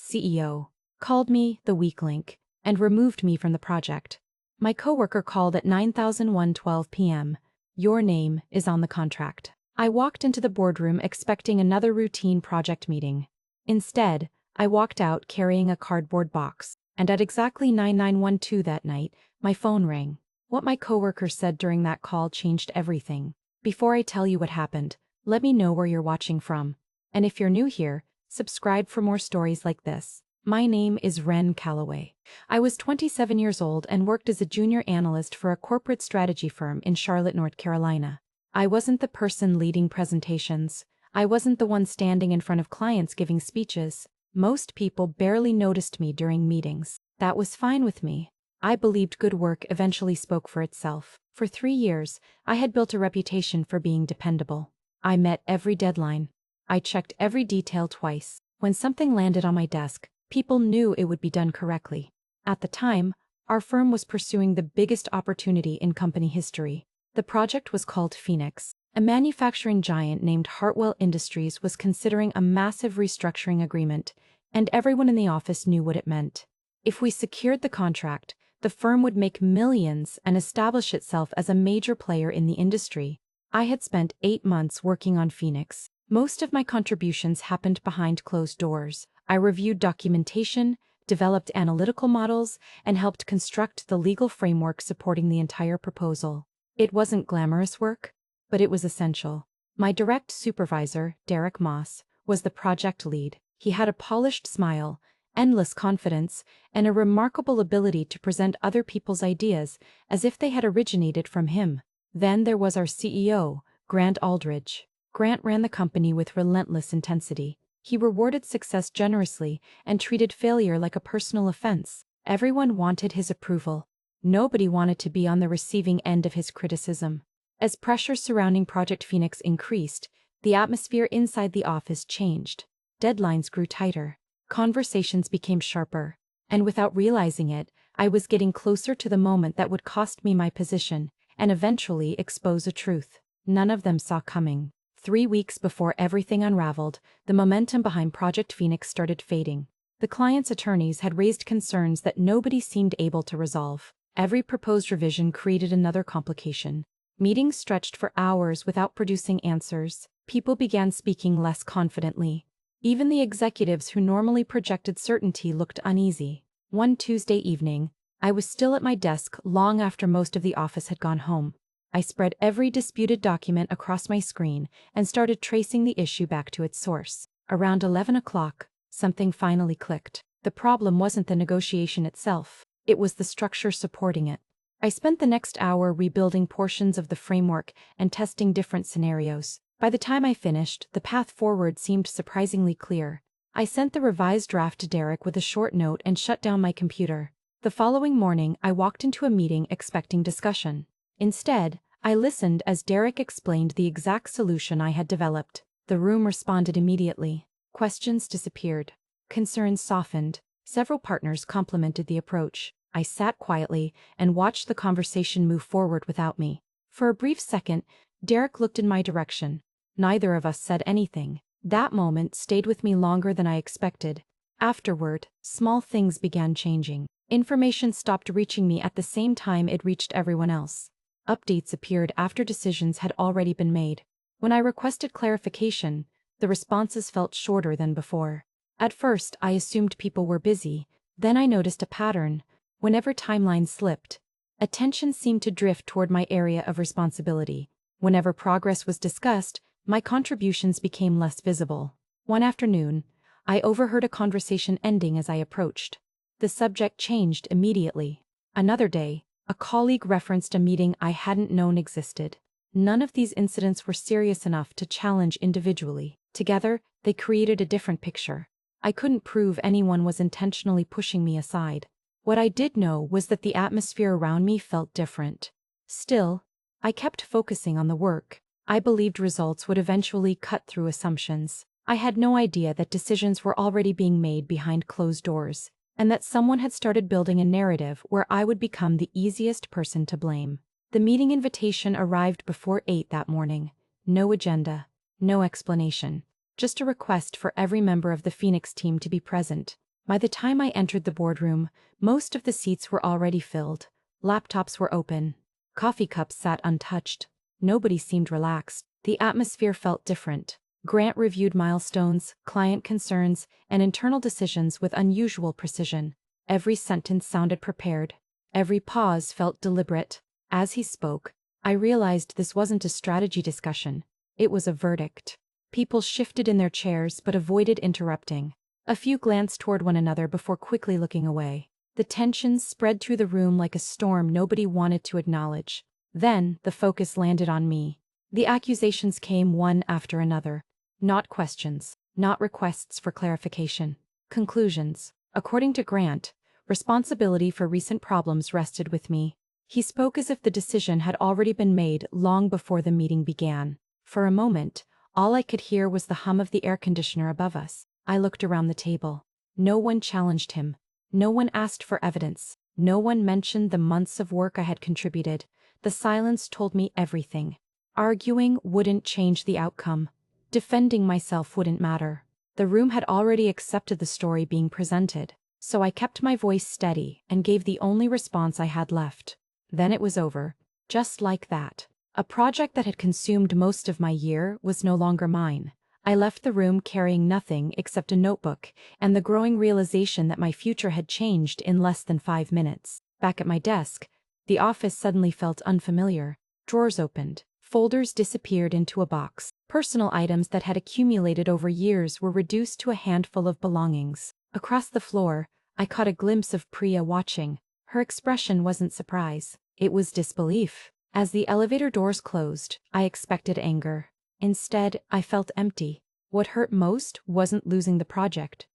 CEO, called me the weak link and removed me from the project. My coworker called at 9,112 p.m. Your name is on the contract. I walked into the boardroom expecting another routine project meeting. Instead, I walked out carrying a cardboard box, and at exactly 9912 that night, my phone rang. What my coworker said during that call changed everything. Before I tell you what happened, let me know where you're watching from. And if you're new here, subscribe for more stories like this. My name is Ren Calloway. I was 27 years old and worked as a junior analyst for a corporate strategy firm in Charlotte, North Carolina. I wasn't the person leading presentations. I wasn't the one standing in front of clients giving speeches. Most people barely noticed me during meetings. That was fine with me. I believed good work eventually spoke for itself. For 3 years, I had built a reputation for being dependable. I met every deadline. I checked every detail twice. When something landed on my desk, people knew it would be done correctly. At the time, our firm was pursuing the biggest opportunity in company history. The project was called Phoenix. A manufacturing giant named Hartwell Industries was considering a massive restructuring agreement, and everyone in the office knew what it meant. If we secured the contract, the firm would make millions and establish itself as a major player in the industry. I had spent 8 months working on Phoenix. Most of my contributions happened behind closed doors. I reviewed documentation, developed analytical models, and helped construct the legal framework supporting the entire proposal. It wasn't glamorous work, but it was essential. My direct supervisor, Derek Moss, was the project lead. He had a polished smile, endless confidence, and a remarkable ability to present other people's ideas as if they had originated from him. Then there was our CEO, Grant Aldridge. Grant ran the company with relentless intensity. He rewarded success generously and treated failure like a personal offense. Everyone wanted his approval. Nobody wanted to be on the receiving end of his criticism. As pressure surrounding Project Phoenix increased, the atmosphere inside the office changed. Deadlines grew tighter. Conversations became sharper. And without realizing it, I was getting closer to the moment that would cost me my position and eventually expose a truth none of them saw coming. 3 weeks before everything unraveled, the momentum behind Project Phoenix started fading. The client's attorneys had raised concerns that nobody seemed able to resolve. Every proposed revision created another complication. Meetings stretched for hours without producing answers. People began speaking less confidently. Even the executives who normally projected certainty looked uneasy. One Tuesday evening, I was still at my desk long after most of the office had gone home. I spread every disputed document across my screen and started tracing the issue back to its source. Around 11 o'clock, something finally clicked. The problem wasn't the negotiation itself. It was the structure supporting it. I spent the next hour rebuilding portions of the framework and testing different scenarios. By the time I finished, the path forward seemed surprisingly clear. I sent the revised draft to Derek with a short note and shut down my computer. The following morning, I walked into a meeting expecting discussion. Instead, I listened as Derek explained the exact solution I had developed. The room responded immediately. Questions disappeared. Concerns softened. Several partners complimented the approach. I sat quietly and watched the conversation move forward without me. For a brief second, Derek looked in my direction. Neither of us said anything. That moment stayed with me longer than I expected. Afterward, small things began changing. Information stopped reaching me at the same time it reached everyone else. Updates appeared after decisions had already been made. When I requested clarification, the responses felt shorter than before. At first, I assumed people were busy. Then I noticed a pattern. Whenever timelines slipped, attention seemed to drift toward my area of responsibility. Whenever progress was discussed, my contributions became less visible. One afternoon, I overheard a conversation ending as I approached. The subject changed immediately. Another day, a colleague referenced a meeting I hadn't known existed. None of these incidents were serious enough to challenge individually. Together, they created a different picture. I couldn't prove anyone was intentionally pushing me aside. What I did know was that the atmosphere around me felt different. Still, I kept focusing on the work. I believed results would eventually cut through assumptions. I had no idea that decisions were already being made behind closed doors, and that someone had started building a narrative where I would become the easiest person to blame. The meeting invitation arrived before 8 that morning. No agenda, no explanation. Just a request for every member of the Phoenix team to be present. By the time I entered the boardroom, most of the seats were already filled. Laptops were open. Coffee cups sat untouched. Nobody seemed relaxed. The atmosphere felt different. Grant reviewed milestones, client concerns, and internal decisions with unusual precision. Every sentence sounded prepared. Every pause felt deliberate. As he spoke, I realized this wasn't a strategy discussion. It was a verdict. People shifted in their chairs but avoided interrupting. A few glanced toward one another before quickly looking away. The tensions spread through the room like a storm nobody wanted to acknowledge. Then, the focus landed on me. The accusations came one after another. Not questions, not requests for clarification. Conclusions. According to Grant, responsibility for recent problems rested with me. He spoke as if the decision had already been made long before the meeting began. For a moment, all I could hear was the hum of the air conditioner above us. I looked around the table. No one challenged him. No one asked for evidence. No one mentioned the months of work I had contributed. The silence told me everything. Arguing wouldn't change the outcome. Defending myself wouldn't matter. The room had already accepted the story being presented, so I kept my voice steady and gave the only response I had left. Then it was over. Just like that. A project that had consumed most of my year was no longer mine. I left the room carrying nothing except a notebook and the growing realization that my future had changed in less than 5 minutes. Back at my desk, the office suddenly felt unfamiliar. Drawers opened. Folders disappeared into a box. Personal items that had accumulated over years were reduced to a handful of belongings. Across the floor, I caught a glimpse of Priya watching. Her expression wasn't surprise. It was disbelief. As the elevator doors closed, I expected anger. Instead, I felt empty. What hurt most wasn't losing the project.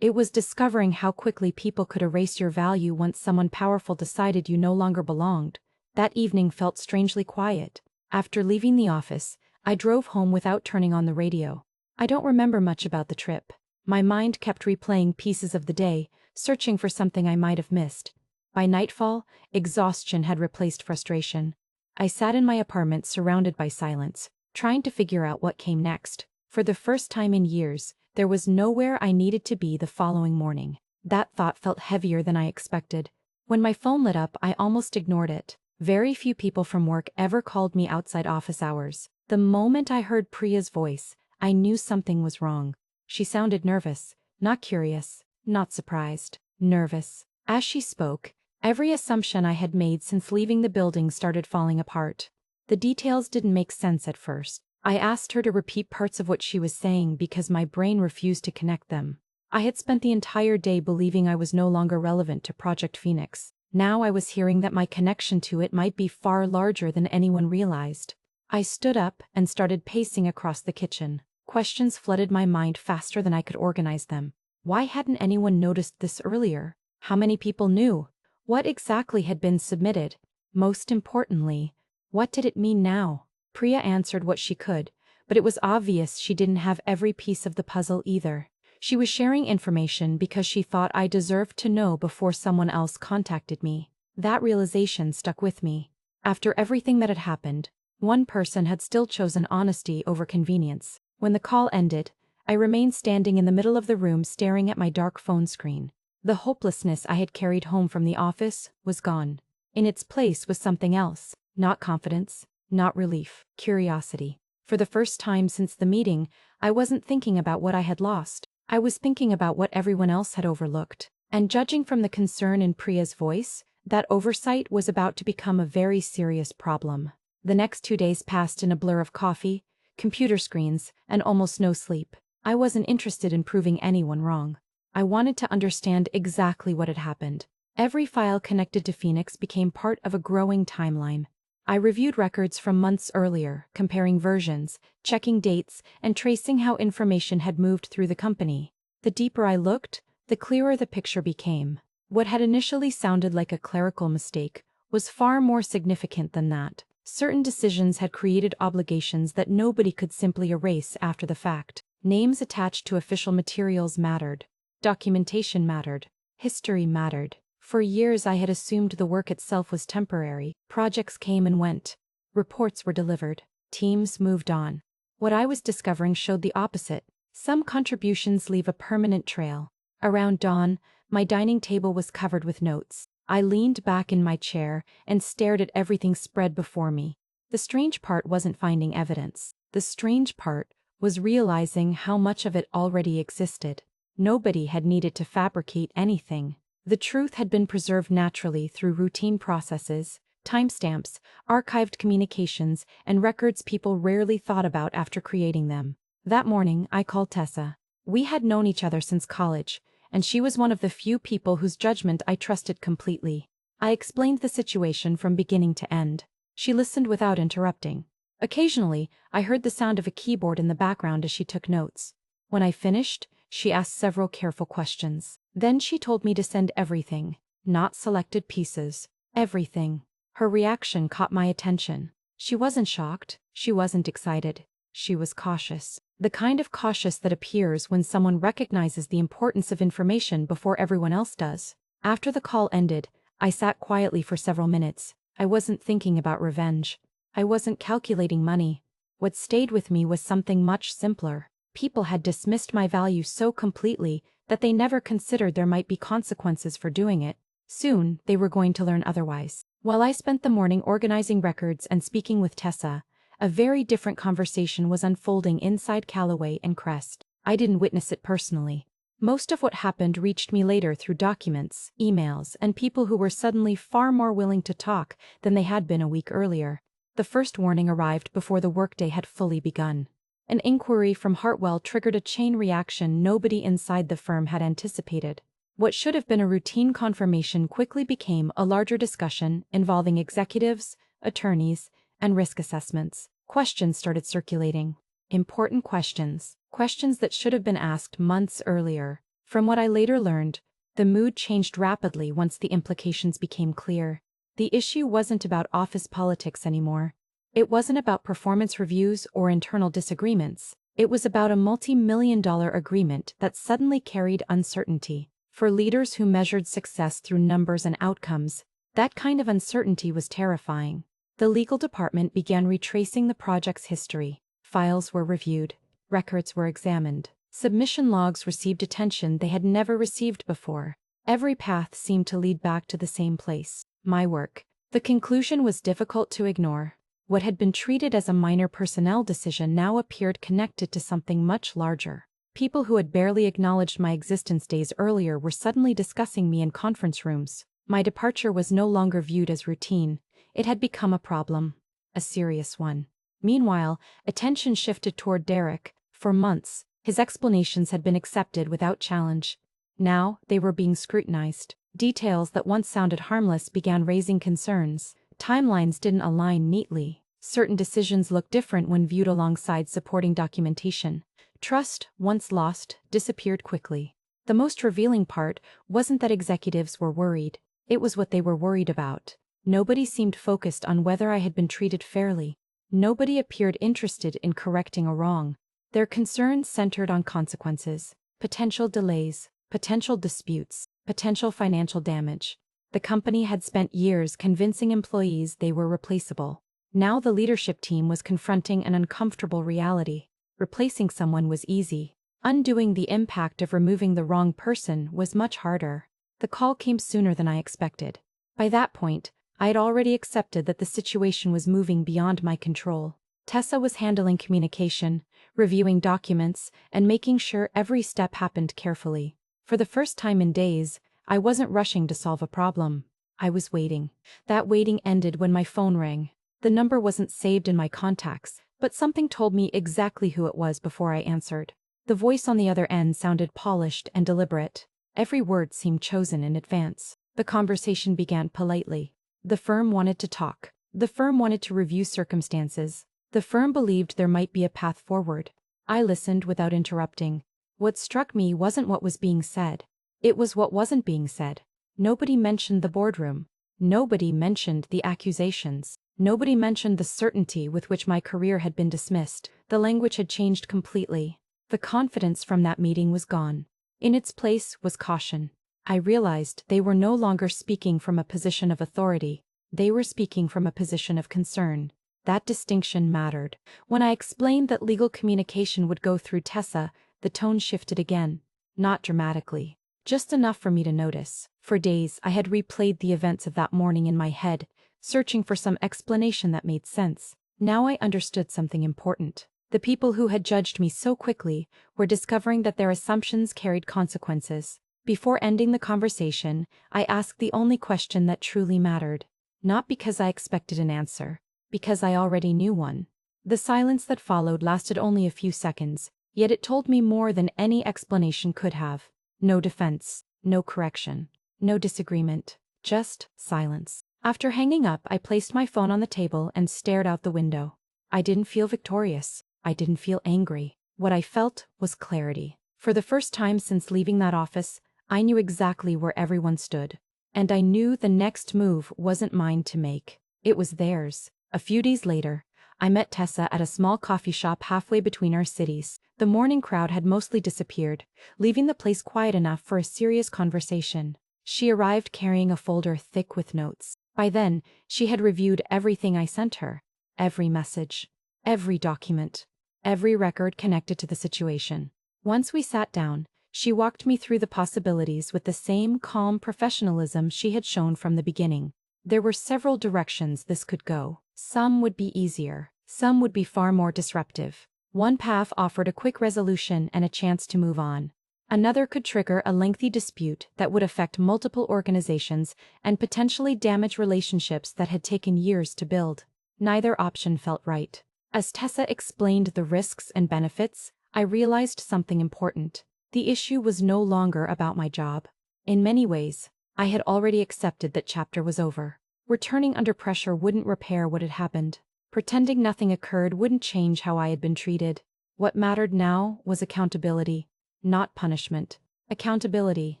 It was discovering how quickly people could erase your value once someone powerful decided you no longer belonged. That evening felt strangely quiet. After leaving the office, I drove home without turning on the radio. I don't remember much about the trip. My mind kept replaying pieces of the day, searching for something I might have missed. By nightfall, exhaustion had replaced frustration. I sat in my apartment surrounded by silence, trying to figure out what came next. For the first time in years, there was nowhere I needed to be the following morning. That thought felt heavier than I expected. When my phone lit up, I almost ignored it. Very few people from work ever called me outside office hours. The moment I heard Priya's voice, I knew something was wrong. She sounded nervous, not curious, not surprised, nervous. As she spoke, every assumption I had made since leaving the building started falling apart. The details didn't make sense at first. I asked her to repeat parts of what she was saying because my brain refused to connect them. I had spent the entire day believing I was no longer relevant to Project Phoenix. Now I was hearing that my connection to it might be far larger than anyone realized. I stood up and started pacing across the kitchen. Questions flooded my mind faster than I could organize them. Why hadn't anyone noticed this earlier? How many people knew? What exactly had been submitted? Most importantly, what did it mean now? Priya answered what she could, but it was obvious she didn't have every piece of the puzzle either. She was sharing information because she thought I deserved to know before someone else contacted me. That realization stuck with me. After everything that had happened, one person had still chosen honesty over convenience. When the call ended, I remained standing in the middle of the room staring at my dark phone screen. The hopelessness I had carried home from the office was gone. In its place was something else. Not confidence, not relief, curiosity. For the first time since the meeting, I wasn't thinking about what I had lost. I was thinking about what everyone else had overlooked. And judging from the concern in Priya's voice, that oversight was about to become a very serious problem. The next 2 days passed in a blur of coffee, computer screens, and almost no sleep. I wasn't interested in proving anyone wrong. I wanted to understand exactly what had happened. Every file connected to Phoenix became part of a growing timeline. I reviewed records from months earlier, comparing versions, checking dates, and tracing how information had moved through the company. The deeper I looked, the clearer the picture became. What had initially sounded like a clerical mistake was far more significant than that. Certain decisions had created obligations that nobody could simply erase after the fact. Names attached to official materials mattered. Documentation mattered. History mattered. For years I had assumed the work itself was temporary. Projects came and went. Reports were delivered. Teams moved on. What I was discovering showed the opposite. Some contributions leave a permanent trail. Around dawn, my dining table was covered with notes. I leaned back in my chair and stared at everything spread before me. The strange part wasn't finding evidence. The strange part was realizing how much of it already existed. Nobody had needed to fabricate anything. The truth had been preserved naturally through routine processes, timestamps, archived communications, and records people rarely thought about after creating them. That morning, I called Tessa. We had known each other since college, and she was one of the few people whose judgment I trusted completely. I explained the situation from beginning to end. She listened without interrupting. Occasionally, I heard the sound of a keyboard in the background as she took notes. When I finished, she asked several careful questions. Then she told me to send everything, not selected pieces, everything. Her reaction caught my attention. She wasn't shocked, she wasn't excited. She was cautious. The kind of cautious that appears when someone recognizes the importance of information before everyone else does. After the call ended, I sat quietly for several minutes. I wasn't thinking about revenge. I wasn't calculating money. What stayed with me was something much simpler. People had dismissed my value so completely that they never considered there might be consequences for doing it. Soon, they were going to learn otherwise. While I spent the morning organizing records and speaking with Tessa, a very different conversation was unfolding inside Callaway and Crest. I didn't witness it personally. Most of what happened reached me later through documents, emails, and people who were suddenly far more willing to talk than they had been a week earlier. The first warning arrived before the workday had fully begun. An inquiry from Hartwell triggered a chain reaction nobody inside the firm had anticipated. What should have been a routine confirmation quickly became a larger discussion involving executives, attorneys, and risk assessments. Questions started circulating. Important questions. Questions that should have been asked months earlier. From what I later learned, the mood changed rapidly once the implications became clear. The issue wasn't about office politics anymore. It wasn't about performance reviews or internal disagreements. It was about a multi-million-dollar agreement that suddenly carried uncertainty. For leaders who measured success through numbers and outcomes, that kind of uncertainty was terrifying. The legal department began retracing the project's history. Files were reviewed. Records were examined. Submission logs received attention they had never received before. Every path seemed to lead back to the same place. My work. The conclusion was difficult to ignore. What had been treated as a minor personnel decision now appeared connected to something much larger. People who had barely acknowledged my existence days earlier were suddenly discussing me in conference rooms. My departure was no longer viewed as routine. It had become a problem. A serious one. Meanwhile, attention shifted toward Derek. For months, his explanations had been accepted without challenge. Now, they were being scrutinized. Details that once sounded harmless began raising concerns. Timelines didn't align neatly. Certain decisions looked different when viewed alongside supporting documentation. Trust, once lost, disappeared quickly. The most revealing part wasn't that executives were worried. It was what they were worried about. Nobody seemed focused on whether I had been treated fairly. Nobody appeared interested in correcting a wrong. Their concerns centered on consequences, potential delays, potential disputes, potential financial damage. The company had spent years convincing employees they were replaceable. Now the leadership team was confronting an uncomfortable reality. Replacing someone was easy. Undoing the impact of removing the wrong person was much harder. The call came sooner than I expected. By that point, I had already accepted that the situation was moving beyond my control. Tessa was handling communication, reviewing documents, and making sure every step happened carefully. For the first time in days, I wasn't rushing to solve a problem. I was waiting. That waiting ended when my phone rang. The number wasn't saved in my contacts, but something told me exactly who it was before I answered. The voice on the other end sounded polished and deliberate. Every word seemed chosen in advance. The conversation began politely. The firm wanted to talk. The firm wanted to review circumstances. The firm believed there might be a path forward. I listened without interrupting. What struck me wasn't what was being said. It was what wasn't being said. Nobody mentioned the boardroom. Nobody mentioned the accusations. Nobody mentioned the certainty with which my career had been dismissed. The language had changed completely. The confidence from that meeting was gone. In its place was caution. I realized they were no longer speaking from a position of authority. They were speaking from a position of concern. That distinction mattered. When I explained that legal communication would go through Tessa, the tone shifted again. Not dramatically, just enough for me to notice. For days, I had replayed the events of that morning in my head, searching for some explanation that made sense. Now I understood something important. The people who had judged me so quickly were discovering that their assumptions carried consequences. Before ending the conversation, I asked the only question that truly mattered. Not because I expected an answer, because I already knew one. The silence that followed lasted only a few seconds, yet it told me more than any explanation could have. No defense, no correction, no disagreement, just silence. After hanging up, I placed my phone on the table and stared out the window. I didn't feel victorious. I didn't feel angry. What I felt was clarity. For the first time since leaving that office, I knew exactly where everyone stood. And I knew the next move wasn't mine to make. It was theirs. A few days later, I met Tessa at a small coffee shop halfway between our cities. The morning crowd had mostly disappeared, leaving the place quiet enough for a serious conversation. She arrived carrying a folder thick with notes. By then, she had reviewed everything I sent her. Every message, every document, every record connected to the situation. Once we sat down, she walked me through the possibilities with the same calm professionalism she had shown from the beginning. There were several directions this could go. Some would be easier, some would be far more disruptive. One path offered a quick resolution and a chance to move on. Another could trigger a lengthy dispute that would affect multiple organizations and potentially damage relationships that had taken years to build. Neither option felt right. As Tessa explained the risks and benefits, I realized something important. The issue was no longer about my job. In many ways, I had already accepted that chapter was over. Returning under pressure wouldn't repair what had happened. Pretending nothing occurred wouldn't change how I had been treated. What mattered now was accountability, not punishment. Accountability.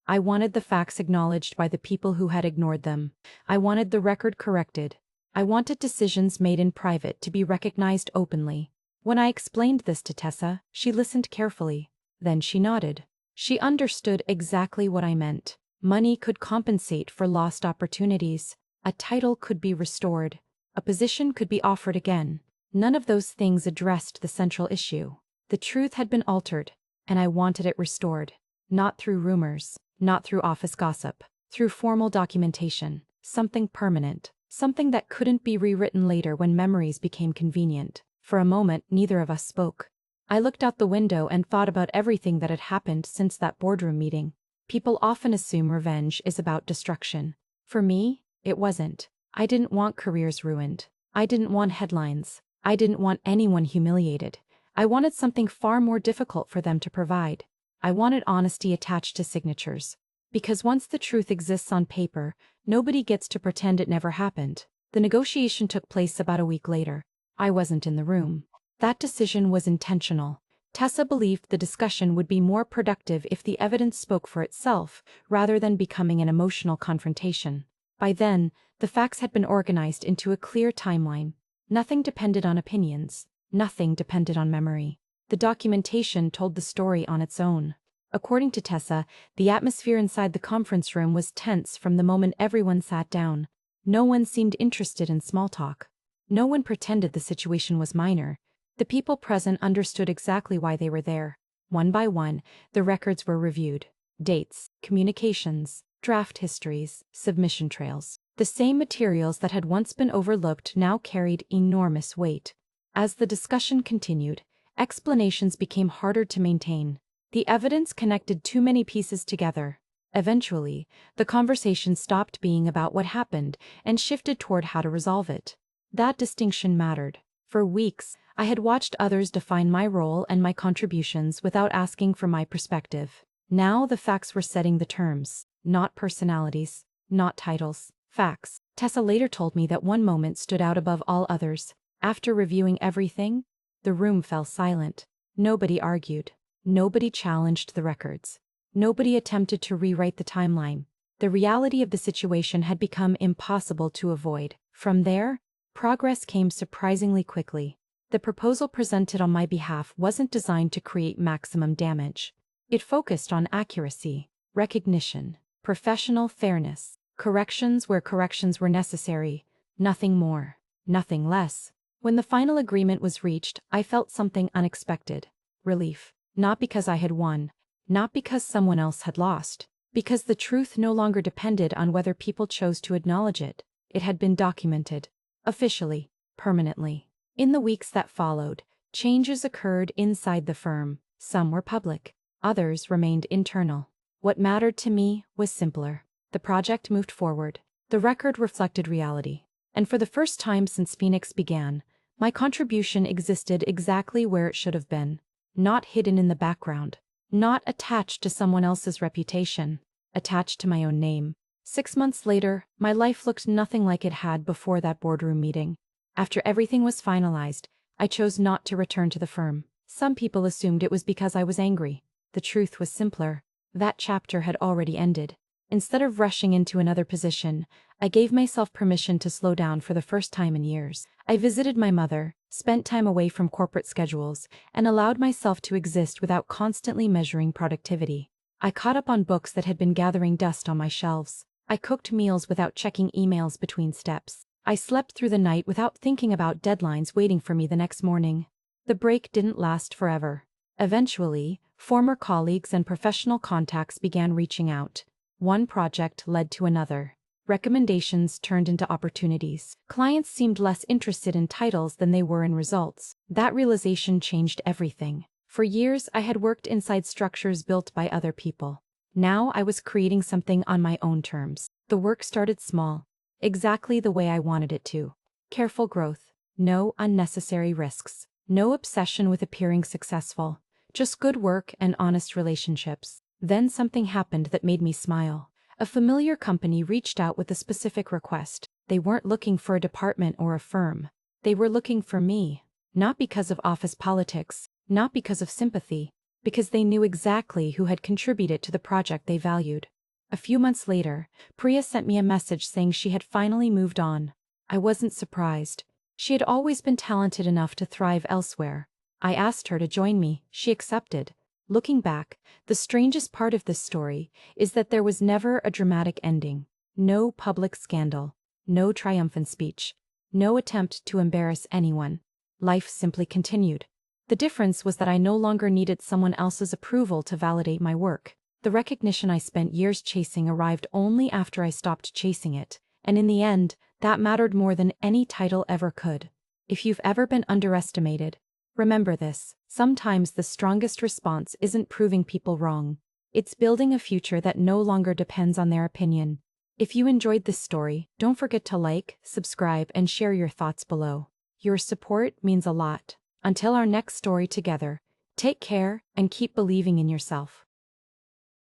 I wanted the facts acknowledged by the people who had ignored them. I wanted the record corrected. I wanted decisions made in private to be recognized openly. When I explained this to Tessa, she listened carefully. Then she nodded. She understood exactly what I meant. Money could compensate for lost opportunities. A title could be restored. A position could be offered again. None of those things addressed the central issue. The truth had been altered, and I wanted it restored. Not through rumors, not through office gossip, through formal documentation. Something permanent. Something that couldn't be rewritten later when memories became convenient. For a moment, neither of us spoke. I looked out the window and thought about everything that had happened since that boardroom meeting. People often assume revenge is about destruction. For me, it wasn't. I didn't want careers ruined. I didn't want headlines. I didn't want anyone humiliated. I wanted something far more difficult for them to provide. I wanted honesty attached to signatures. Because once the truth exists on paper, nobody gets to pretend it never happened. The negotiation took place about a week later. I wasn't in the room. That decision was intentional. Tessa believed the discussion would be more productive if the evidence spoke for itself, rather than becoming an emotional confrontation. By then, the facts had been organized into a clear timeline. Nothing depended on opinions. Nothing depended on memory. The documentation told the story on its own. According to Tessa, the atmosphere inside the conference room was tense from the moment everyone sat down. No one seemed interested in small talk. No one pretended the situation was minor. The people present understood exactly why they were there. One by one, the records were reviewed. Dates, communications, draft histories, submission trails. The same materials that had once been overlooked now carried enormous weight. As the discussion continued, explanations became harder to maintain. The evidence connected too many pieces together. Eventually, the conversation stopped being about what happened and shifted toward how to resolve it. That distinction mattered. For weeks, I had watched others define my role and my contributions without asking for my perspective. Now the facts were setting the terms, not personalities, not titles, facts. Tessa later told me that one moment stood out above all others. After reviewing everything, the room fell silent. Nobody argued. Nobody challenged the records. Nobody attempted to rewrite the timeline. The reality of the situation had become impossible to avoid. From there, progress came surprisingly quickly. The proposal presented on my behalf wasn't designed to create maximum damage. It focused on accuracy, recognition, professional fairness, corrections where corrections were necessary, nothing more, nothing less. When the final agreement was reached, I felt something unexpected. Relief. Not because I had won, not because someone else had lost, Because the truth no longer depended on whether people chose to acknowledge it. It had been documented. Officially. Permanently. In the weeks that followed, changes occurred inside the firm. Some were public. Others remained internal. What mattered to me was simpler. The project moved forward. The record reflected reality. And for the first time since Phoenix began, my contribution existed exactly where it should have been. Not hidden in the background. Not attached to someone else's reputation. Attached to my own name. 6 months later, my life looked nothing like it had before that boardroom meeting. After everything was finalized, I chose not to return to the firm. Some people assumed it was because I was angry. The truth was simpler. That chapter had already ended. Instead of rushing into another position, I gave myself permission to slow down for the first time in years. I visited my mother, spent time away from corporate schedules, and allowed myself to exist without constantly measuring productivity. I caught up on books that had been gathering dust on my shelves. I cooked meals without checking emails between steps. I slept through the night without thinking about deadlines waiting for me the next morning. The break didn't last forever. Eventually, former colleagues and professional contacts began reaching out. One project led to another. Recommendations turned into opportunities. Clients seemed less interested in titles than they were in results. That realization changed everything. For years, I had worked inside structures built by other people. Now I was creating something on my own terms. The work started small, exactly the way I wanted it to. Careful growth. No unnecessary risks. No obsession with appearing successful. Just good work and honest relationships. Then something happened that made me smile. A familiar company reached out with a specific request. They weren't looking for a department or a firm. They were looking for me. Not because of office politics, not because of sympathy, because they knew exactly who had contributed to the project they valued. A few months later, Priya sent me a message saying she had finally moved on. I wasn't surprised. She had always been talented enough to thrive elsewhere. I asked her to join me. She accepted. Looking back, the strangest part of this story is that there was never a dramatic ending. No public scandal. No triumphant speech. No attempt to embarrass anyone. Life simply continued. The difference was that I no longer needed someone else's approval to validate my work. The recognition I spent years chasing arrived only after I stopped chasing it, and in the end, that mattered more than any title ever could. If you've ever been underestimated, remember this: sometimes the strongest response isn't proving people wrong. It's building a future that no longer depends on their opinion. If you enjoyed this story, don't forget to like, subscribe, and share your thoughts below. Your support means a lot. Until our next story together, take care and keep believing in yourself.